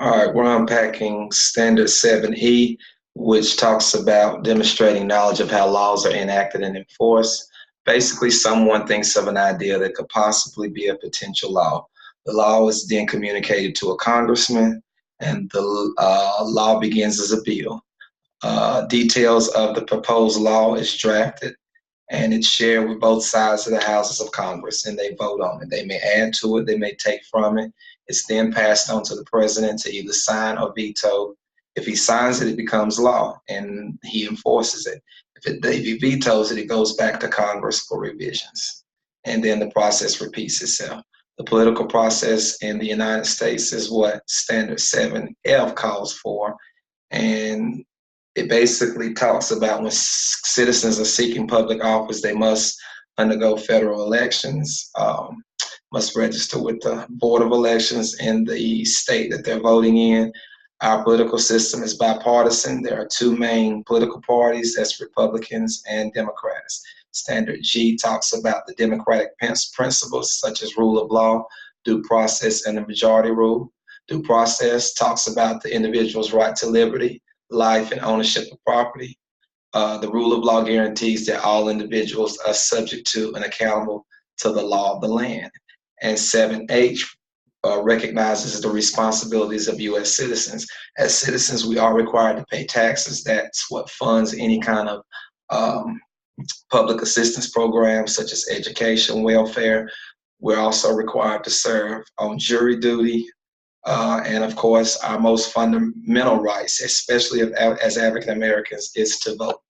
All right, we're unpacking Standard 7E, which talks about demonstrating knowledge of how laws are enacted and enforced. Basically, someone thinks of an idea that could possibly be a potential law. The law is then communicated to a congressman, and the law begins as a bill. Details of the proposed law is drafted and it's shared with both sides of the houses of Congress, and they vote on it. They may add to it, they may take from it. It's then passed on to the president to either sign or veto. If he signs it, it becomes law, and he enforces it. If he vetoes it, it goes back to Congress for revisions, and then the process repeats itself. The political process in the United States is what Standard 7F calls for, and it basically talks about when citizens are seeking public office, they must undergo federal elections, must register with the Board of Elections in the state that they're voting in. Our political system is bipartisan. There are two main political parties, that's Republicans and Democrats. Standard G talks about the democratic principles such as rule of law, due process, and the majority rule. Due process talks about the individual's right to liberty, life, and ownership of property. The rule of law guarantees that all individuals are subject to and accountable to the law of the land. And 7H recognizes the responsibilities of U.S. citizens. As citizens, we are required to pay taxes. That's what funds any kind of public assistance programs such as education, welfare. We're also required to serve on jury duty, and of course, our most fundamental rights, especially as African Americans, is to vote.